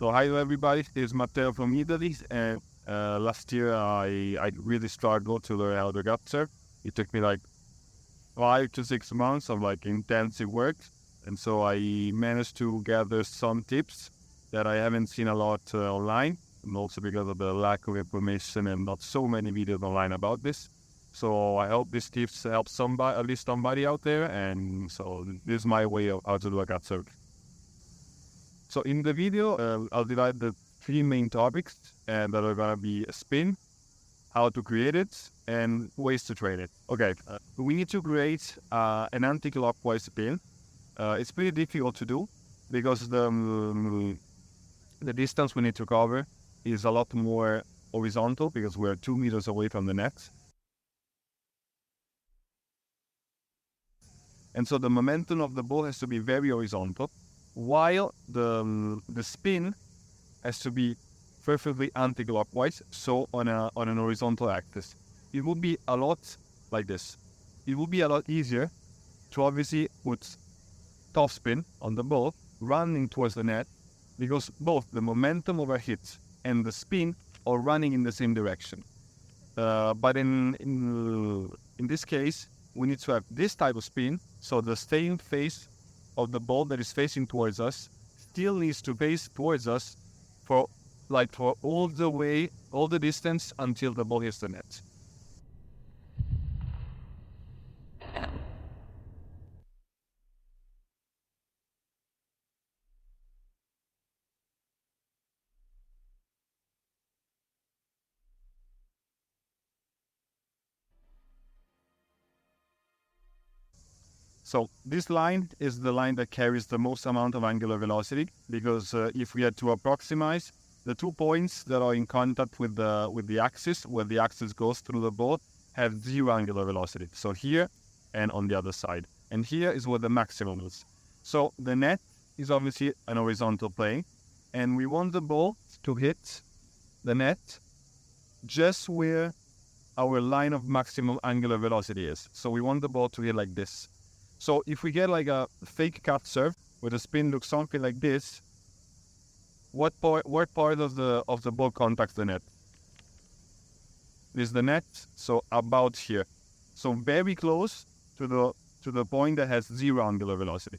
So hi to everybody, this is Matteo from Italy, and last year I really struggled to learn how to gut surf. It took me like 5 to 6 months of like intensive work, and so I managed to gather some tips that I haven't seen a lot online, and also because of the lack of information and not so many videos online about this. So I hope these tips help somebody, at least somebody out there, and so this is my way of how to do a gut surf. So in the video, I'll divide the 3 main topics that are gonna be spin, how to create it, and ways to train it. Okay, we need to create an anti-clockwise spin. It's pretty difficult to do because the distance we need to cover is a lot more horizontal because we're 2 meters away from the net. And so the momentum of the ball has to be very horizontal, while the spin has to be perfectly anti-clockwise, so on an horizontal axis. It would be a lot like this. It would be a lot easier to obviously put top spin on the ball running towards the net, because both the momentum of a hit and the spin are running in the same direction. But in this case, we need to have this type of spin, so the same face of the ball that is facing towards us still needs to face towards us for all the distance until the ball hits the net. So this line is the line that carries the most amount of angular velocity, because if we had to approximate, the 2 points that are in contact with the axis, where the axis goes through the ball, have 0 angular velocity. So here and on the other side. And here is where the maximum is. So the net is obviously an horizontal plane, and we want the ball to hit the net just where our line of maximum angular velocity is. So we want the ball to hit like this. So if we get like a fake cut surf where the spin looks something like this, what part of the ball contacts the net? This is the net, so about here. So very close to the point that has 0 angular velocity.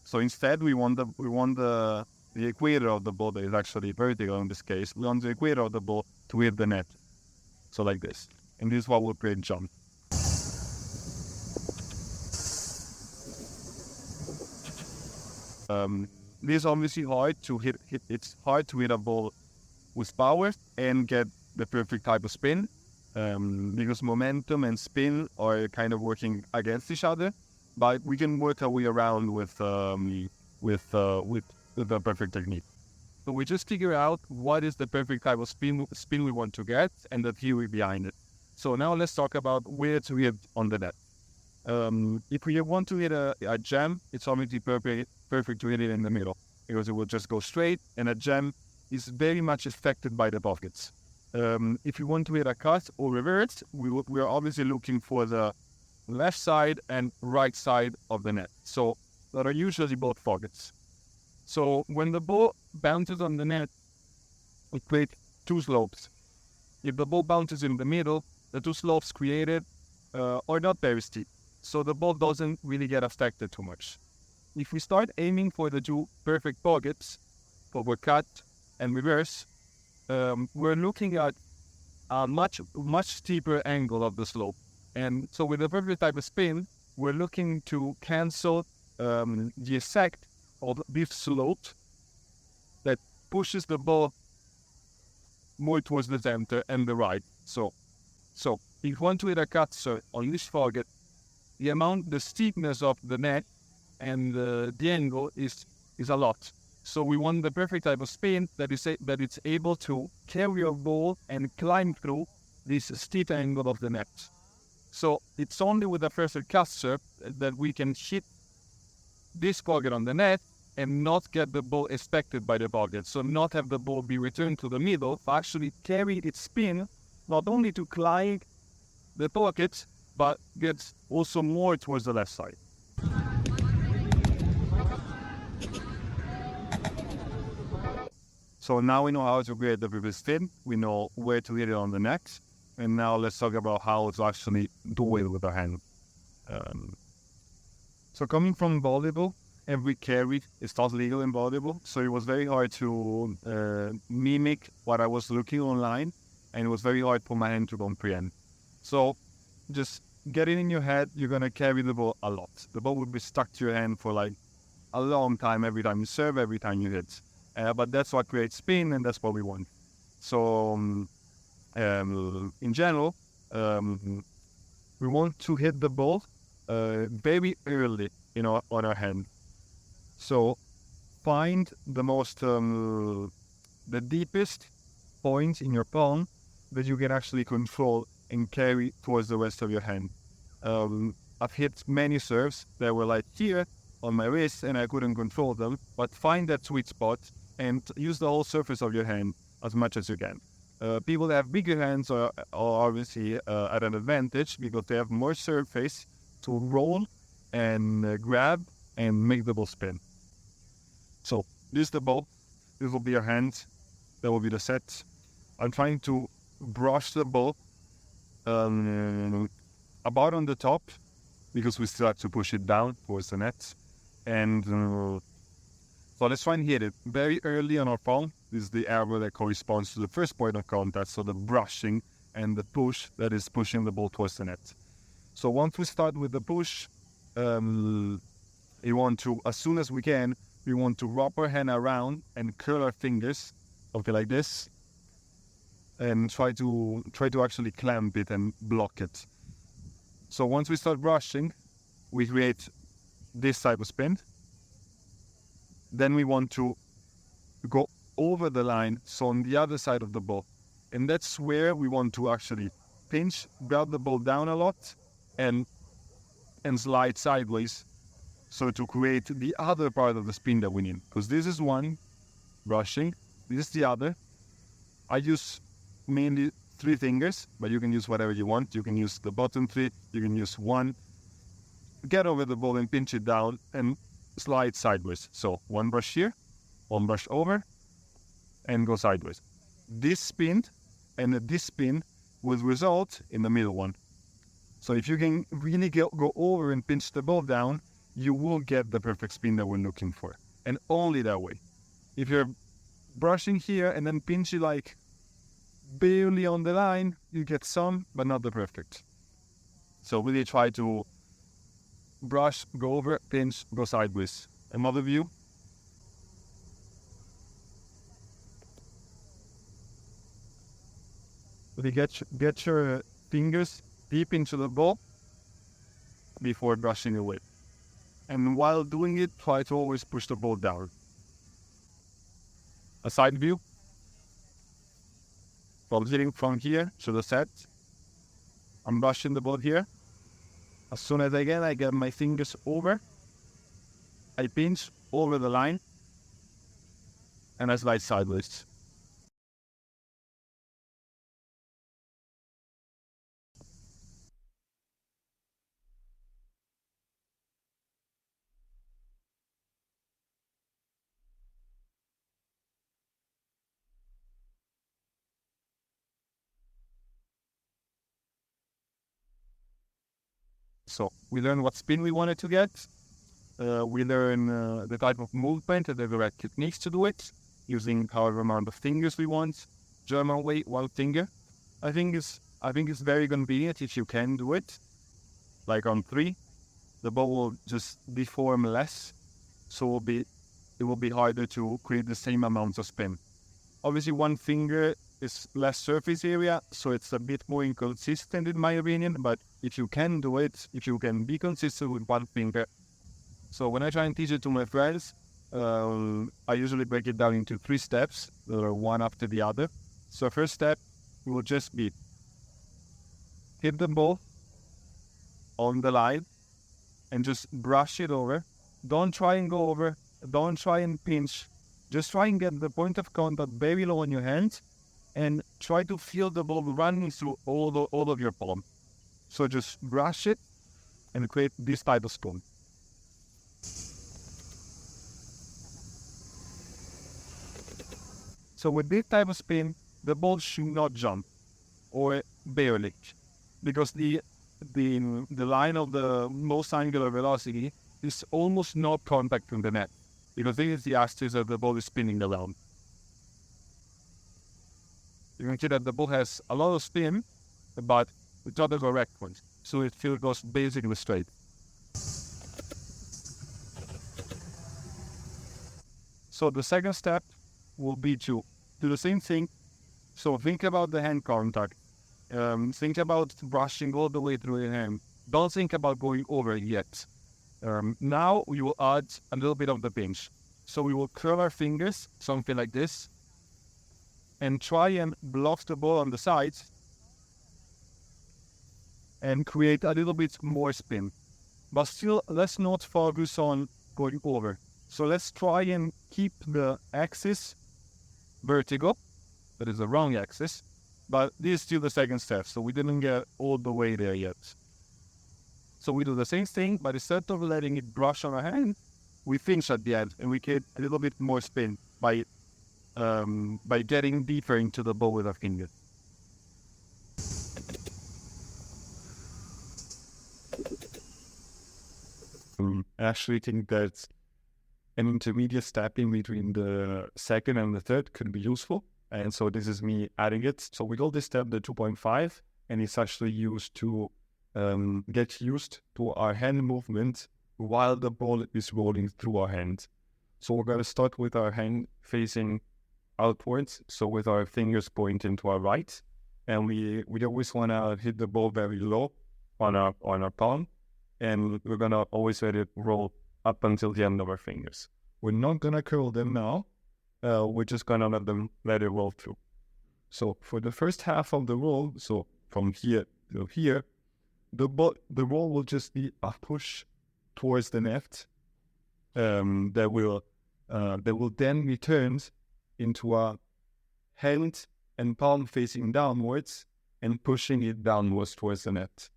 So instead we want the equator of the ball that is actually vertical in this case. We want the equator of the ball to hit the net. So like this. And this is what will create jump. This is obviously hard to hit. It's hard to hit a ball with power and get the perfect type of spin, because momentum and spin are kind of working against each other. But we can work our way around with the perfect technique. So we just figure out what is the perfect type of spin we want to get and the theory behind it. So now let's talk about where to hit on the net. If we want to hit a jam, it's obviously perfect to hit it in the middle, because it will just go straight, and a jam is very much affected by the pockets. If you want to hit a cut or reverse, we are obviously looking for the left side and right side of the net. So that are usually both pockets. So when the ball bounces on the net, it creates 2 slopes. If the ball bounces in the middle, the 2 slopes created are not very steep. So the ball doesn't really get affected too much. If we start aiming for the 2 perfect pockets, for cut and reverse, we're looking at a much steeper angle of the slope. And so with the perfect type of spin, we're looking to cancel the effect of this slope that pushes the ball more towards the center and the right. So if you want to hit a cut on this pocket, the steepness of the net and the angle is a lot. So we want the perfect type of spin that it's able to carry a ball and climb through this steep angle of the net. So it's only with a perfect cut surf that we can hit this pocket on the net and not get the ball affected by the pocket. So not have the ball be returned to the middle, but actually carry its spin not only to climb the pocket, but gets also more towards the left side. So now we know how to create the perfect spin. We know where to hit it on the neck. And now let's talk about how to actually do it with our hand. So coming from volleyball, every carry is not legal in volleyball. So it was very hard to mimic what I was looking online. And it was very hard for my hand to comprehend. So just get it in your head, you're going to carry the ball a lot. The ball will be stuck to your hand for like a long time, every time you serve, every time you hit. But that's what creates spin, and that's what we want. So in general, we want to hit the ball very early, on our hand. So find the the deepest point in your palm that you can actually control and carry towards the rest of your hand. I've hit many serves that were like here on my wrist and I couldn't control them, but find that sweet spot and use the whole surface of your hand as much as you can. People that have bigger hands are obviously at an advantage because they have more surface to roll and grab and make the ball spin. So this is the ball. This will be your hand. That will be the set. I'm trying to brush the ball about on the top because we still have to push it down towards the net. And so let's try and hit it very early on our palm. This is the area that corresponds to the first point of contact, so the brushing and the push that is pushing the ball towards the net. So once we start with the push, we want to, as soon as we can, we want to wrap our hand around and curl our fingers, okay, like this, and try to actually clamp it and block it. So once we start brushing, we create this type of spin. Then we want to go over the line, so on the other side of the ball. And that's where we want to actually pinch, grab the ball down a lot, and slide sideways, so to create the other part of the spin that we need. Because this is one, brushing, this is the other. I use mainly 3 fingers, but you can use whatever you want. You can use the bottom 3, you can use 1. Get over the ball and pinch it down and slide sideways. So 1 brush here, 1 brush over, and go sideways. This spin and this spin will result in the middle one. So if you can really go over and pinch the ball down, you will get the perfect spin that we're looking for. And only that way. If you're brushing here and then pinch it like barely on the line, you get some, but not the perfect. So really try to brush, go over, pinch, go sideways. Another view. Really get your fingers deep into the ball before brushing away. And while doing it, try to always push the ball down. A side view. From hitting from here to the set. I'm brushing the ball here. As soon as I get my fingers over. I pinch over the line. And I slide sideways. So we learn what spin we wanted to get. We learn the type of movement and the correct techniques to do it, using however amount of fingers we want. German way, 1 finger. I think it's very convenient if you can do it. Like on 3, the ball will just deform less, so it will be harder to create the same amount of spin. Obviously, 1 finger is less surface area, so it's a bit more inconsistent in my opinion, but if you can do it, if you can be consistent with 1 finger. So when I try and teach it to my friends, I usually break it down into 3 steps that are one after the other. So first step will just be hit the ball on the line and just brush it over. Don't try and go over, don't try and pinch. Just try and get the point of contact very low on your hand and try to feel the ball running through all of your palm. So just brush it and create this type of spin. So with this type of spin, the ball should not jump, or barely, because the line of the most angular velocity is almost no contact from the net, because this is the axis that the ball is spinning around. You can see that the ball has a lot of spin, but it's not the correct one, so it still goes basically straight. So the second step will be to do the same thing. So think about the hand contact. Think about brushing all the way through the hand. Don't think about going over yet. Now we will add a little bit of the pinch. So we will curl our fingers, something like this, and try and block the ball on the sides and create a little bit more spin. But still, let's not focus on going over. So let's try and keep the axis vertical. That is the wrong axis. But this is still the second step, so we didn't get all the way there yet. So we do the same thing, but instead of letting it brush on our hand, we pinch at the end, and we get a little bit more spin by getting deeper into the ball with our finger. I actually think that an intermediate step in between the second and the third could be useful. And so this is me adding it. So we call this step the 2.5, and it's actually used to get used to our hand movement while the ball is rolling through our hand. So we're going to start with our hand facing outwards, so with our fingers pointing to our right. And we always want to hit the ball very low on our palm. And we're going to always let it roll up until the end of our fingers. We're not going to curl them now. We're just going to let it roll through. So for the first half of the roll, so from here to here, the roll will just be a push towards the net that will then return into a hand and palm facing downwards and pushing it downwards towards the net.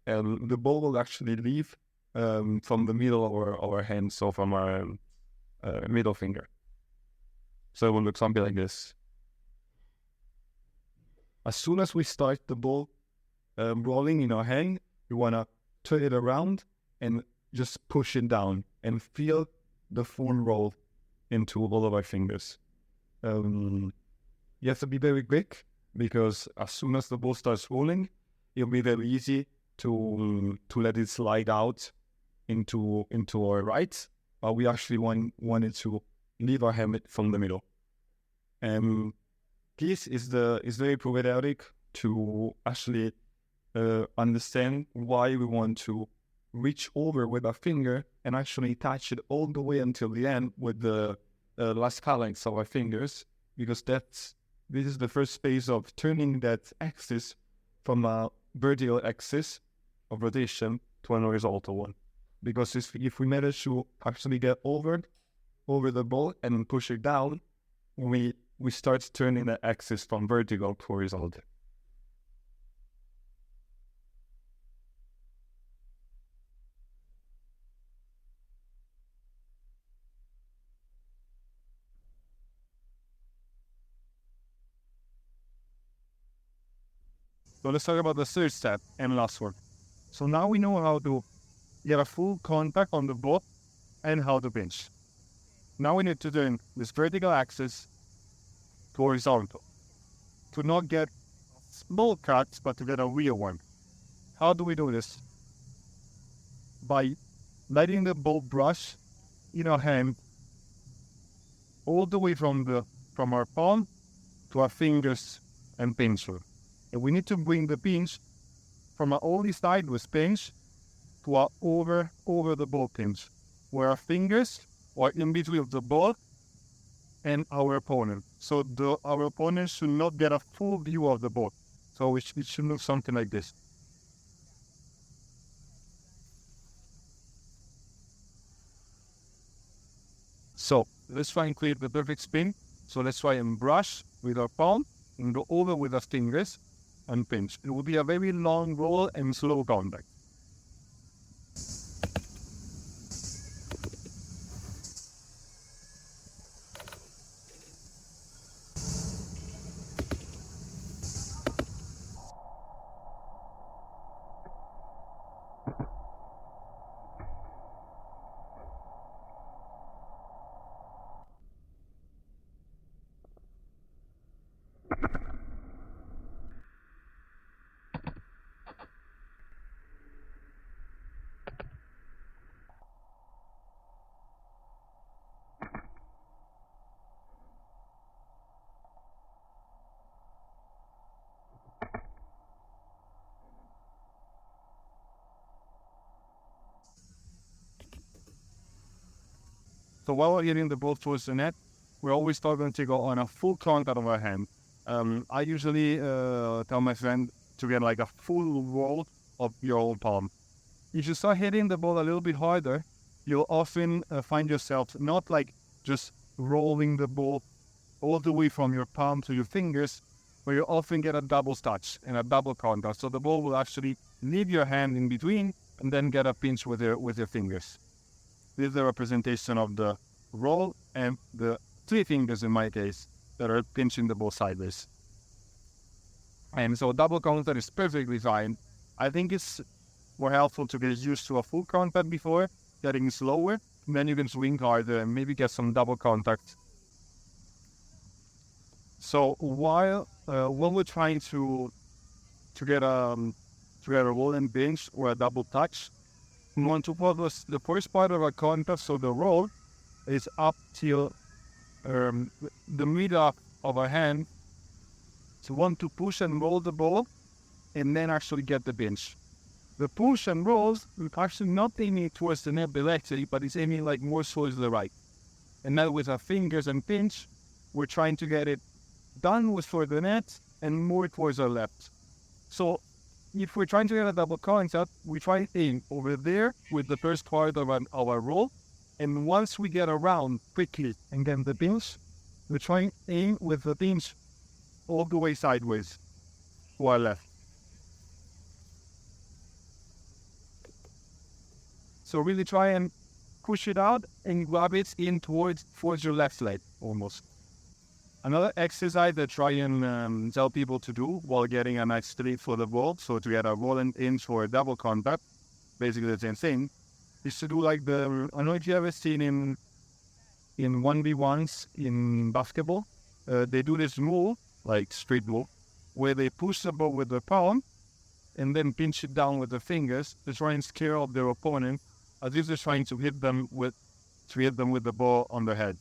And the ball will actually leave from the middle of our hand, so from our middle finger. So it will look something like this. As soon as we start the ball rolling in our hand, we want to turn it around and just push it down and feel the full roll into all of our fingers. You have to be very quick, because as soon as the ball starts rolling, it'll be very easy to let it slide out into our right, but we actually want it to leave our hand from the middle. And this is very problematic to actually understand why we want to reach over with our finger and actually touch it all the way until the end with the last phalanx of our fingers, because this is the first phase of turning that axis from a vertical axis of rotation to an horizontal one. Because if we manage to actually get over the ball and push it down, we start turning the axis from vertical to horizontal. So let's talk about the third step and last one. So now we know how to get a full contact on the ball and how to pinch. Now we need to turn this vertical axis to horizontal, to not get small cuts, but to get a real one. How do we do this? By letting the ball brush in our hand all the way from our palm to our fingers and pinch through. And we need to bring the pinch from an only sideways pinch to a over the ball pinch, where our fingers are in between the ball and our opponent. So our opponent should not get a full view of the ball. So it should look something like this. So let's try and create the perfect spin. So let's try and brush with our palm and go over with our fingers and pinch. It will be a very long roll and slow contact. So while we're hitting the ball towards the net, we're always starting to go on a full contact of our hand. I usually tell my friend to get like a full roll of your whole palm. If you start hitting the ball a little bit harder, you'll often find yourself not like just rolling the ball all the way from your palm to your fingers, but you often get a double touch and a double contact. So the ball will actually leave your hand in between and then get a pinch with your fingers. This is the representation of the roll and the 3 fingers in my case that are pinching the ball sideways. And so double contact is perfectly fine. I think it's more helpful to get used to a full contact before getting slower, and then you can swing harder and maybe get some double contact. So while when we're trying to get a roll and pinch or a double touch, we want to focus the first part of our contact, so the roll is up till the middle of our hand. So we want to push and roll the ball and then actually get the pinch. The push and rolls actually not aiming towards the net directly, but it's aiming like more towards the right. And now with our fingers and pinch, we're trying to get it downwards for the net and more towards our left. So if we're trying to get a double contact, we try to aim over there with the first part of our roll. And once we get around quickly and get the pinch, we try and aim with the pinch all the way sideways to our left. So really try and push it out and grab it in towards your left leg almost. Another exercise that I try and tell people to do while getting a nice streak for the ball, so to get a roll and pinch for a double contact, basically the same thing, is to do like I don't know if you ever seen in 1v1s in basketball, they do this move, like street move, where they push the ball with their palm and then pinch it down with their fingers to try and scare off their opponent, as if they're trying to hit them with the ball on their head.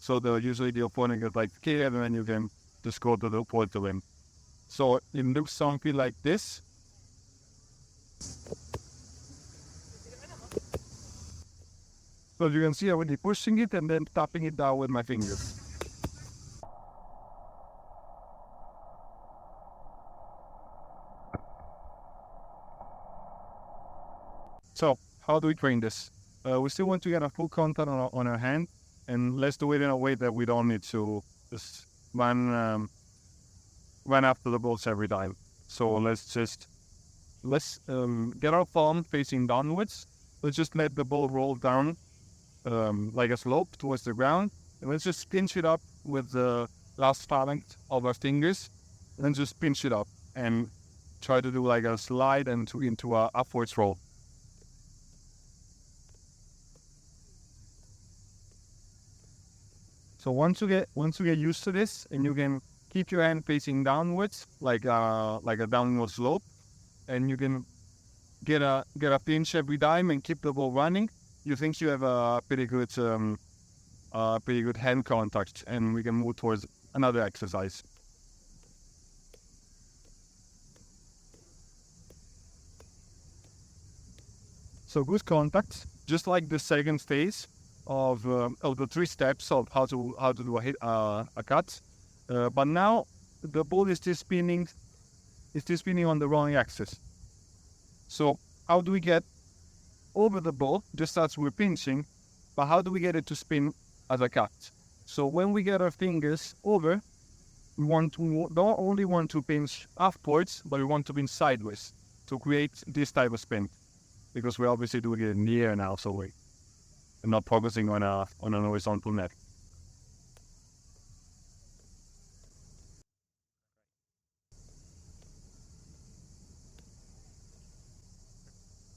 So usually the opponent gets like scared, and then you can just go to the point to him. So it looks something like this. So you can see I'm really pushing it and then tapping it down with my fingers. So how do we train this? We still want to get a full contact on our hand, and let's do it in a way that we don't need to just run after the balls every time. So let's get our palm facing downwards. Let's just let the ball roll down like a slope towards the ground, and let's just pinch it up with the last phalanx of our fingers, and then just pinch it up and try to do like a slide into a upwards roll. So once you get used to this, and you can keep your hand facing downwards like a downward slope, and you can get a pinch every time and keep the ball running, you think you have a pretty good hand contact, and we can move towards another exercise. So good contact, just like the second phase of the 3 steps of how to do a cut, but now the ball is still spinning on the wrong axis. So how do we get over the ball just as we're pinching, but how do we get it to spin as a cut? So when we get our fingers over, we don't only want to pinch upwards, but we want to pinch sideways to create this type of spin, because we're obviously doing it in the air now, so we're not focusing on an horizontal net.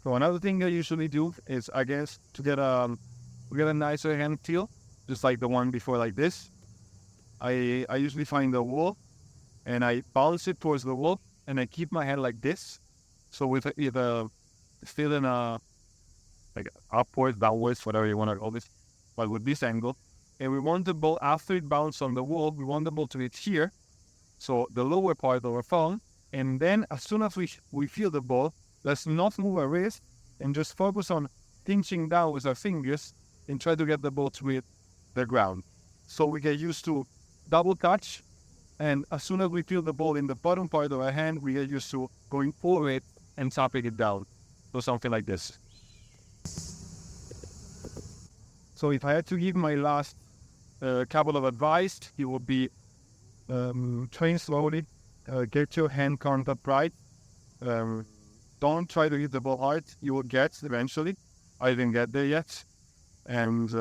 So another thing I usually do is, I guess, to get a nicer hand feel, just like the one before, like this. I usually find the wall, and I bounce it towards the wall, and I keep my hand like this. So with either still in a like upwards, downwards, whatever you want to call this, but with this angle. And we want the ball, after it bounces on the wall, we want the ball to hit here, so the lower part of our thumb. And then as soon as we feel the ball, let's not move our wrist and just focus on pinching down with our fingers and try to get the ball to hit the ground. So we get used to double touch, and as soon as we feel the ball in the bottom part of our hand, we get used to going forward and tapping it down. So something like this. So if I had to give my last couple of advice, it would be train slowly, get your hand contact right. Don't try to hit the ball hard. You will get eventually. I didn't get there yet. And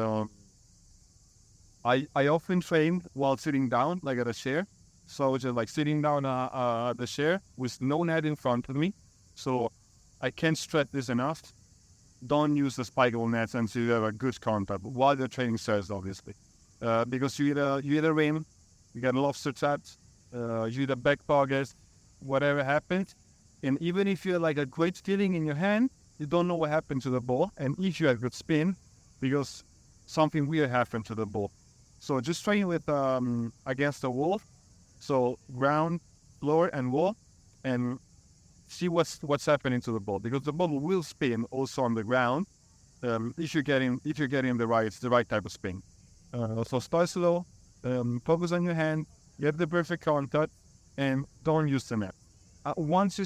I often train while sitting down, like at a chair. So just like sitting down at the chair with no net in front of me. So I can't stress this enough. Don't use the spikable nets until you have a good contact while the training starts, obviously. Because you either rim, you get a lobster trap, you either back pocket, whatever happens. And even if you have like a great feeling in your hand, you don't know what happened to the ball. And if you have good spin, because something weird happened to the ball. So just train with against the wall. So ground, floor, and wall, and see what's happening to the ball, because the ball will spin also on the ground if you're getting the right type of spin. So start slow, focus on your hand, get the perfect contact, and don't use the net. Once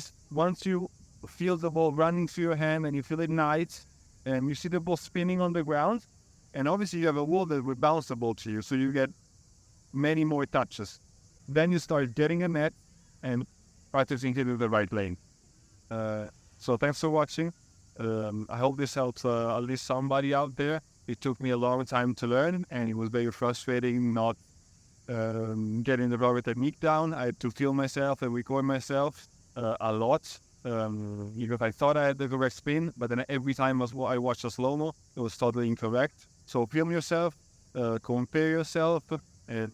you feel the ball running through your hand and you feel it nice, and you see the ball spinning on the ground, and obviously you have a wall that will bounce the ball to you, so you get many more touches. Then you start getting a net and practicing hitting the right lane. So thanks for watching. I hope this helps at least somebody out there. It took me a long time to learn, and it was very frustrating not getting the proper technique down. I had to feel myself and record myself a lot because I thought I had the correct spin, but then every time I watched a slow-mo, it was totally incorrect. So film yourself, compare yourself, and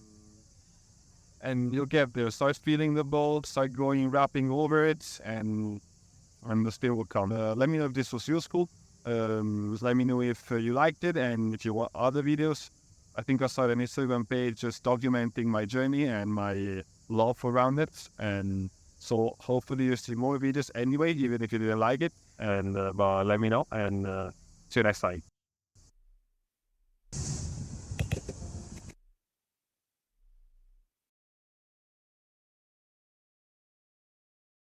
you'll get there. Start feeling the ball, start wrapping over it, and the spin will come. Let me know if this was useful. Let me know if you liked it, and if you want other videos. I think I started an Instagram page just documenting my journey and my love around it. And so hopefully you'll see more videos anyway, even if you didn't like it. And but let me know, and see you next time.